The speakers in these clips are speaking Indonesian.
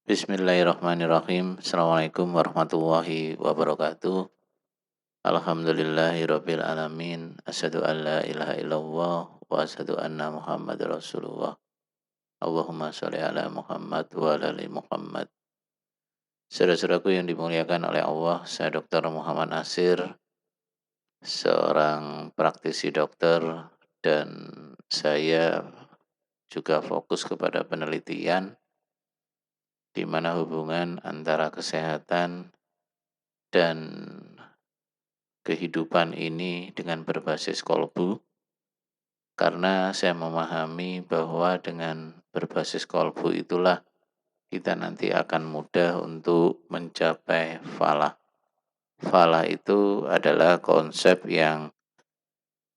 Bismillahirrahmanirrahim. Assalamualaikum warahmatullahi wabarakatuh. Alhamdulillahirabbil alamin. Asyhadu an la ilaha illallah wa asyhadu anna Muhammadar Rasulullah. Allahumma shalli ala Muhammad wa ala ali Muhammad. Saudara-saudaraku yang dimuliakan oleh Allah, saya Dr. Muhammad Nasir, seorang praktisi dokter, dan saya juga fokus kepada penelitian di mana hubungan antara kesehatan dan kehidupan ini dengan berbasis kolbu, karena saya memahami bahwa dengan berbasis kolbu itulah kita nanti akan mudah untuk mencapai falah. Falah itu adalah konsep yang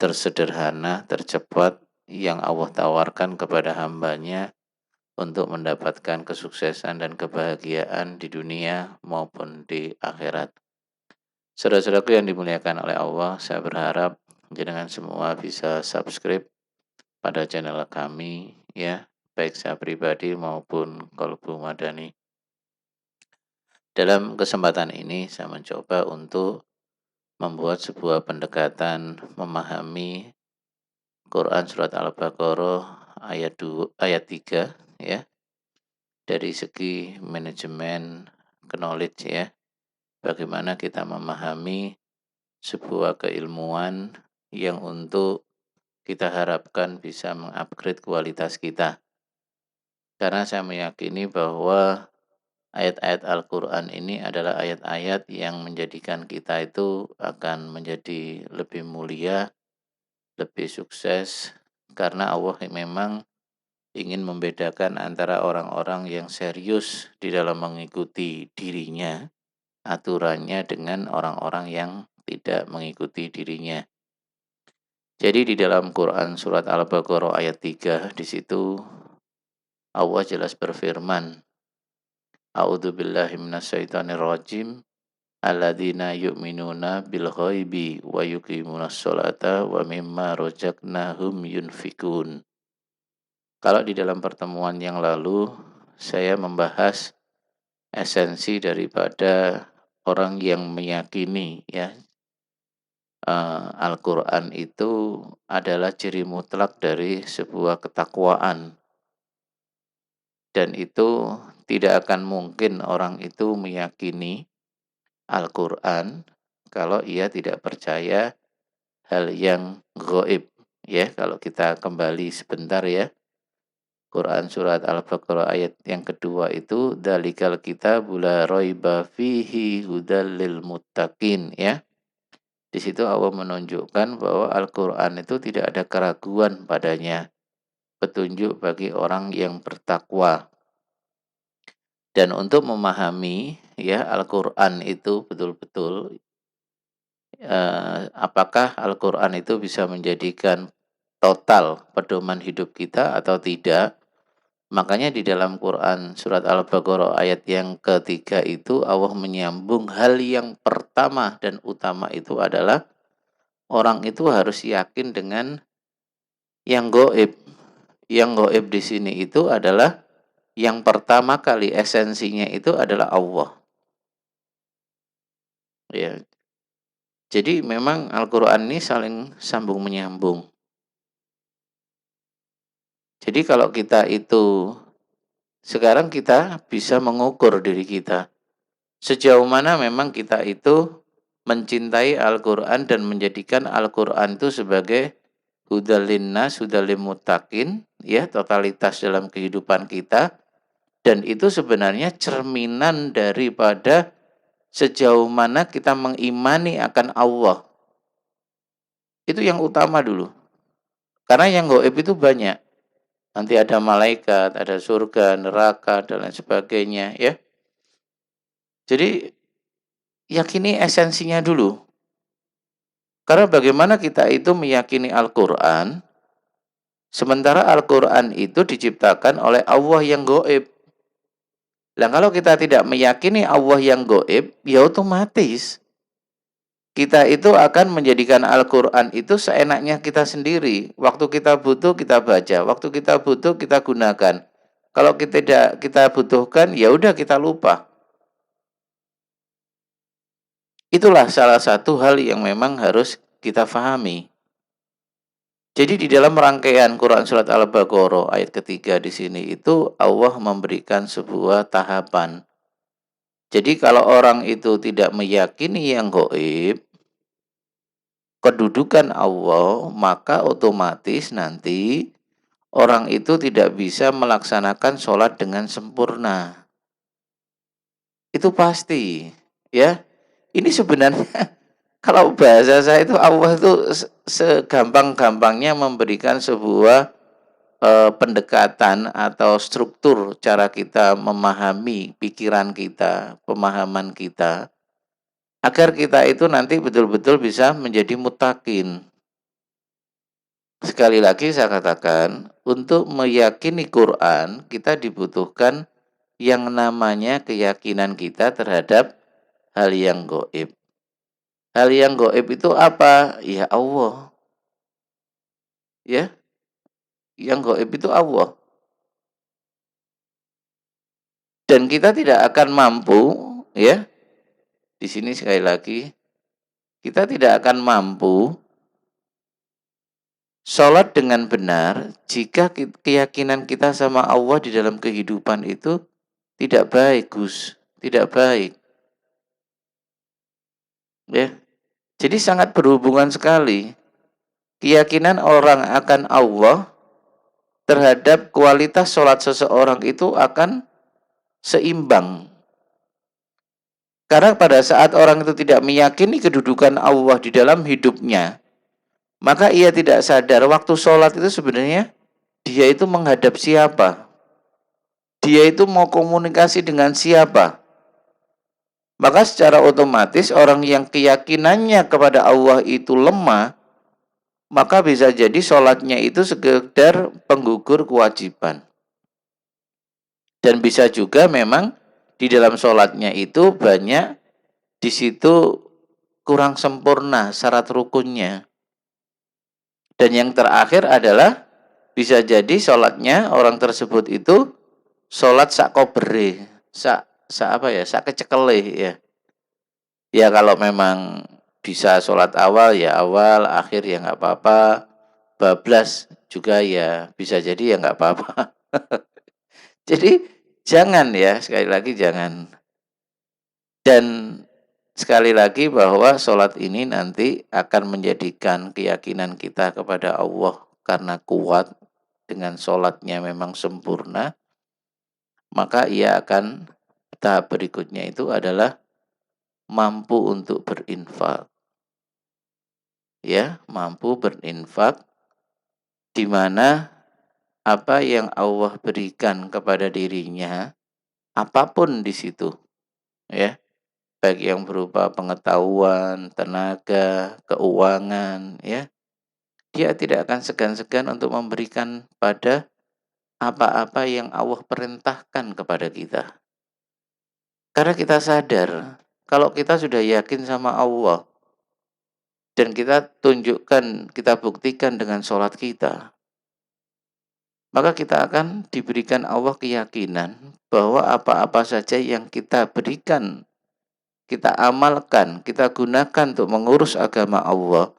tersederhana, tercepat, yang Allah tawarkan kepada hambanya untuk mendapatkan kesuksesan dan kebahagiaan di dunia maupun di akhirat. Saudara-saudaraku yang dimuliakan oleh Allah, saya berharap jenengan semua bisa subscribe pada channel kami, ya, baik saya pribadi maupun Kolbu Madani. Dalam kesempatan ini saya mencoba untuk membuat sebuah pendekatan memahami Quran surat Al-Baqarah ayat 3, ya, dari segi manajemen knowledge, ya. Bagaimana kita memahami sebuah keilmuan yang untuk kita harapkan bisa mengupgrade kualitas kita. Karena saya meyakini bahwa ayat-ayat Al-Quran ini adalah ayat-ayat yang menjadikan kita itu akan menjadi lebih mulia, lebih sukses, karena Allah memang ingin membedakan antara orang-orang yang serius di dalam mengikuti dirinya, aturannya, dengan orang-orang yang tidak mengikuti dirinya. Jadi di dalam Quran surat Al-Baqarah ayat 3, di situ Allah jelas berfirman, A'udzubillahi minasyaitonirrajim, alladzina yu'minuna bil ghaibi wa yuqimunas sholata wa mimma razaqnahum yunfikun. Kalau di dalam pertemuan yang lalu saya membahas esensi daripada orang yang meyakini, ya, Al-Quran itu adalah ciri mutlak dari sebuah ketakwaan. Dan itu tidak akan mungkin orang itu meyakini Al-Quran kalau ia tidak percaya hal yang gaib. Ya, kalau kita kembali sebentar, ya. Quran surat Al-Baqarah ayat yang kedua itu dalikal kitabu la raiba fihi hudal lil muttaqin, ya. Di situ Allah menunjukkan bahwa Al-Quran itu tidak ada keraguan padanya, petunjuk bagi orang yang bertakwa. Dan untuk memahami, ya, Al-Quran itu betul-betul, apakah Al-Quran itu bisa menjadikan total pedoman hidup kita atau tidak. Makanya di dalam Quran surat Al-Baqarah ayat yang ketiga itu Allah menyambung hal yang pertama dan utama itu adalah orang itu harus yakin dengan yang gaib. Yang gaib di sini itu adalah yang pertama kali esensinya itu adalah Allah. Ya. Jadi memang Al-Quran ini saling sambung menyambung. Jadi kalau kita itu sekarang kita bisa mengukur diri kita sejauh mana memang kita itu mencintai Al-Quran dan menjadikan Al-Quran itu sebagai hudal linnas, hudal lil muttaqin, ya, totalitas dalam kehidupan kita. Dan itu sebenarnya cerminan daripada sejauh mana kita mengimani akan Allah. Itu yang utama dulu. Karena yang gaib itu banyak. Nanti ada malaikat, ada surga, neraka, dan lain sebagainya, ya. Jadi yakini esensinya dulu. Karena bagaimana kita itu meyakini Al-Quran, sementara Al-Quran itu diciptakan oleh Allah yang gaib. Nah, kalau kita tidak meyakini Allah yang gaib, ya otomatis kita itu akan menjadikan Al-Quran itu seenaknya kita sendiri. Waktu kita butuh kita baca, waktu kita butuh kita gunakan. Kalau kita tidak kita butuhkan, ya udah kita lupa. Itulah salah satu hal yang memang harus kita pahami. Jadi di dalam rangkaian Quran surat Al-Baqarah ayat ketiga di sini itu Allah memberikan sebuah tahapan. Jadi kalau orang itu tidak meyakini yang gaib, kedudukan Allah, maka otomatis nanti orang itu tidak bisa melaksanakan sholat dengan sempurna. Itu pasti, ya. Ini sebenarnya kalau bahasa saya itu Allah itu segampang-gampangnya memberikan sebuah pendekatan atau struktur cara kita memahami pikiran kita, pemahaman kita, agar kita itu nanti betul-betul bisa menjadi mutakin. Sekali lagi saya katakan, untuk meyakini Quran, kita dibutuhkan yang namanya keyakinan kita terhadap hal yang gaib. Hal yang gaib itu apa? Ya Allah. Ya, yang gaib itu Allah. Dan kita tidak akan mampu, ya. Di sini sekali lagi, kita tidak akan mampu sholat dengan benar jika keyakinan kita sama Allah di dalam kehidupan itu tidak baik, Gus. Tidak baik. Ya. Jadi sangat berhubungan sekali. Keyakinan orang akan Allah terhadap kualitas sholat seseorang itu akan seimbang. Karena pada saat orang itu tidak meyakini kedudukan Allah di dalam hidupnya, maka ia tidak sadar waktu sholat itu sebenarnya dia itu menghadap siapa. Dia itu mau komunikasi dengan siapa. Maka secara otomatis orang yang keyakinannya kepada Allah itu lemah, maka bisa jadi sholatnya itu sekedar penggugur kewajiban. Dan bisa juga memang di dalam sholatnya itu banyak di situ kurang sempurna syarat rukunnya. Dan yang terakhir adalah bisa jadi sholatnya orang tersebut itu sholat sak kobere, sak kecekele ya. Ya kalau memang bisa sholat awal ya awal, akhir ya nggak apa-apa, bablas juga ya bisa jadi ya nggak apa-apa. Jadi jangan ya, sekali lagi jangan. Dan sekali lagi bahwa sholat ini nanti akan menjadikan keyakinan kita kepada Allah karena kuat dengan sholatnya memang sempurna, maka ia akan tahap berikutnya itu adalah mampu untuk berinfak. Ya, mampu berinfak di mana apa yang Allah berikan kepada dirinya, apapun di situ, ya, baik yang berupa pengetahuan, tenaga, keuangan, ya, dia tidak akan segan-segan untuk memberikan pada apa-apa yang Allah perintahkan kepada kita. Karena kita sadar, kalau kita sudah yakin sama Allah, dan kita tunjukkan, kita buktikan dengan sholat kita, maka kita akan diberikan Allah keyakinan bahwa apa-apa saja yang kita berikan, kita amalkan, kita gunakan untuk mengurus agama Allah,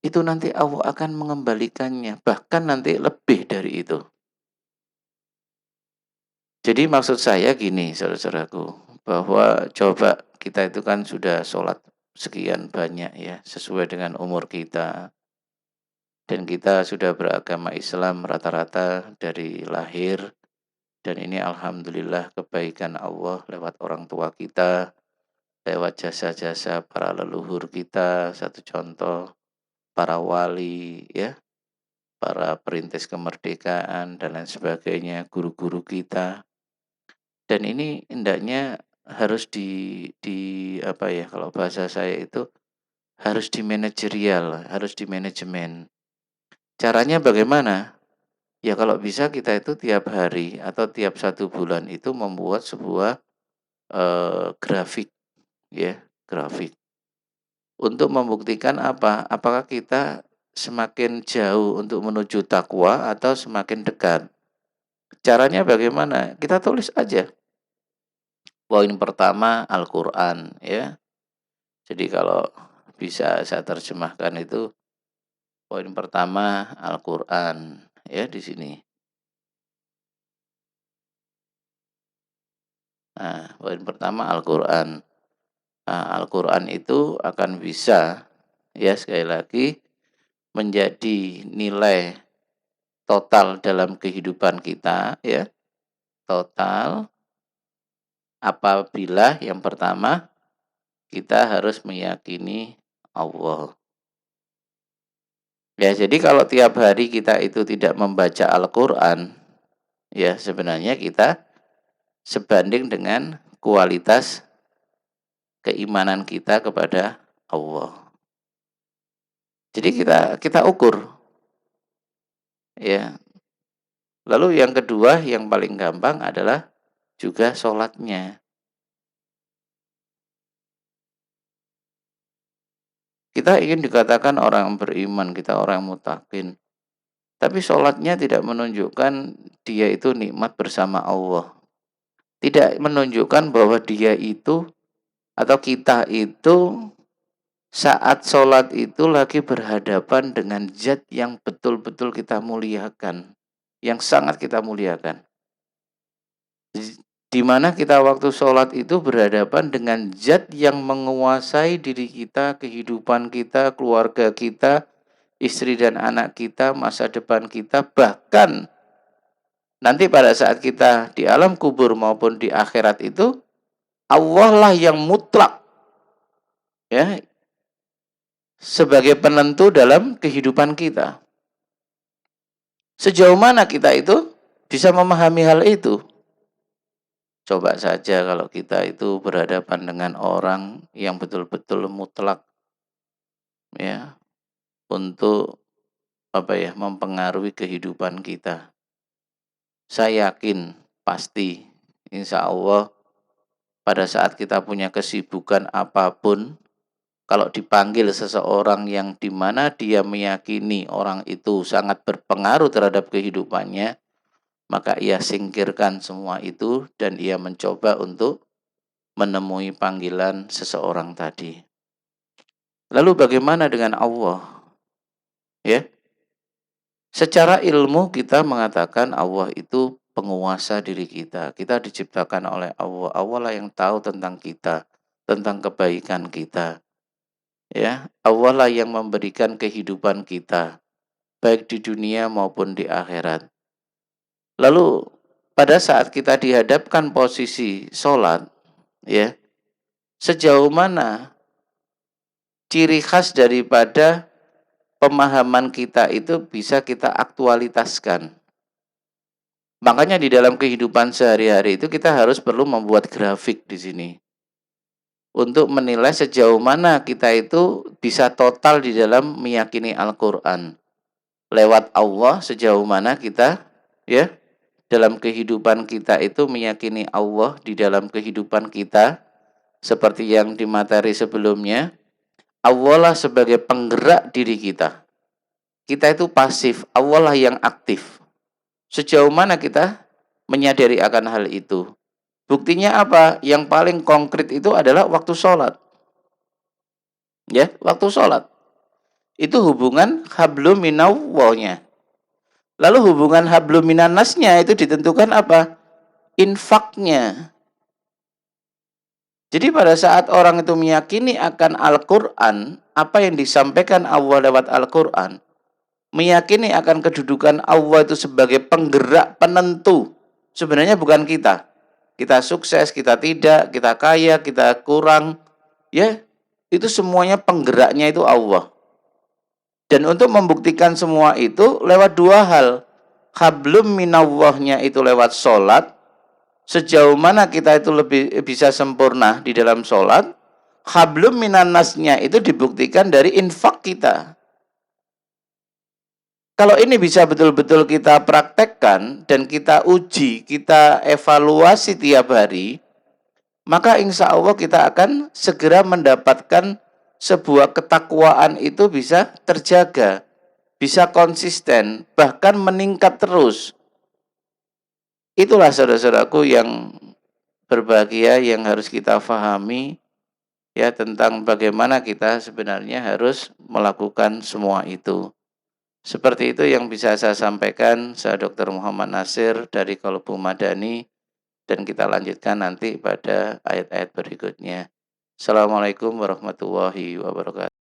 itu nanti Allah akan mengembalikannya, bahkan nanti lebih dari itu. Jadi maksud saya gini, saudara-saudaraku, bahwa coba kita itu kan sudah sholat sekian banyak ya, sesuai dengan umur kita. Dan kita sudah beragama Islam rata-rata dari lahir. Dan ini alhamdulillah kebaikan Allah lewat orang tua kita, lewat jasa-jasa para leluhur kita, satu contoh, para wali, ya, para perintis kemerdekaan, dan lain sebagainya, guru-guru kita. Dan ini hendaknya harus di apa ya, kalau bahasa saya itu harus di manajerial, harus di manajemen. Caranya bagaimana? Ya kalau bisa kita itu tiap hari atau tiap 1 bulan itu membuat sebuah grafik ya, grafik. Untuk membuktikan apa? Apakah kita semakin jauh untuk menuju takwa atau semakin dekat? Caranya bagaimana? Kita tulis aja. Poin pertama Al-Qur'an ya. Jadi kalau bisa saya terjemahkan itu poin pertama Al-Qur'an ya di sini. Nah, poin pertama Al-Qur'an. Nah, Al-Qur'an itu akan bisa ya sekali lagi menjadi nilai total dalam kehidupan kita ya, total apabila yang pertama kita harus meyakini Allah. Ya, jadi kalau tiap hari kita itu tidak membaca Al-Qur'an, ya sebenarnya kita sebanding dengan kualitas keimanan kita kepada Allah. Jadi kita kita ukur ya. Lalu yang kedua yang paling gampang adalah juga sholatnya. Kita ingin dikatakan orang beriman, kita orang mutakin. Tapi sholatnya tidak menunjukkan dia itu nikmat bersama Allah. Tidak menunjukkan bahwa dia itu atau kita itu saat sholat itu lagi berhadapan dengan zat yang betul-betul kita muliakan. Yang sangat kita muliakan. Di mana kita waktu sholat itu berhadapan dengan zat yang menguasai diri kita, kehidupan kita, keluarga kita, istri dan anak kita, masa depan kita, bahkan nanti pada saat kita di alam kubur maupun di akhirat itu, Allah lah yang mutlak ya sebagai penentu dalam kehidupan kita. Sejauh mana kita itu bisa memahami hal itu? Coba saja kalau kita itu berhadapan dengan orang yang betul-betul mutlak ya untuk mempengaruhi kehidupan kita. Saya yakin pasti insya Allah pada saat kita punya kesibukan apapun, kalau dipanggil seseorang yang dimana dia meyakini orang itu sangat berpengaruh terhadap kehidupannya, maka ia singkirkan semua itu dan ia mencoba untuk menemui panggilan seseorang tadi. Lalu bagaimana dengan Allah? Ya, secara ilmu kita mengatakan Allah itu penguasa diri kita. Kita diciptakan oleh Allah. Allah lah yang tahu tentang kita, tentang kebaikan kita. Ya, Allah lah yang memberikan kehidupan kita, baik di dunia maupun di akhirat. Lalu pada saat kita dihadapkan posisi sholat, ya, sejauh mana ciri khas daripada pemahaman kita itu bisa kita aktualitaskan. Makanya di dalam kehidupan sehari-hari itu kita harus perlu membuat grafik di sini. Untuk menilai sejauh mana kita itu bisa total di dalam meyakini Al-Quran. Lewat Allah sejauh mana kita ya dalam kehidupan kita itu meyakini Allah di dalam kehidupan kita. Seperti yang di materi sebelumnya. Allah lah sebagai penggerak diri kita. Kita itu pasif, Allah lah yang aktif. Sejauh mana kita menyadari akan hal itu? Buktinya apa? Yang paling konkret itu adalah waktu sholat. Ya, waktu sholat. Itu hubungan hablum minallahnya. Lalu hubungan hablum minannasnya itu ditentukan apa? Infaknya. Jadi pada saat orang itu meyakini akan Al-Quran, apa yang disampaikan Allah lewat Al-Quran, meyakini akan kedudukan Allah itu sebagai penggerak penentu. Sebenarnya bukan kita. Kita sukses, kita tidak, kita kaya, kita kurang. Ya, itu semuanya penggeraknya itu Allah. Dan untuk membuktikan semua itu lewat dua hal. Hablum minallahnya itu lewat sholat. Sejauh mana kita itu lebih bisa sempurna di dalam sholat. Hablum minannasnya itu dibuktikan dari infak kita. Kalau ini bisa betul-betul kita praktekkan dan kita uji, kita evaluasi tiap hari, maka insya Allah kita akan segera mendapatkan sebuah ketakwaan itu bisa terjaga, bisa konsisten, bahkan meningkat terus. Itulah saudara-saudaraku yang berbahagia yang harus kita pahami ya tentang bagaimana kita sebenarnya harus melakukan semua itu. Seperti itu yang bisa saya sampaikan, saya Dr. Muhammad Nasir dari Kolbu Madani, dan kita lanjutkan nanti pada ayat-ayat berikutnya. Assalamualaikum warahmatullahi wabarakatuh.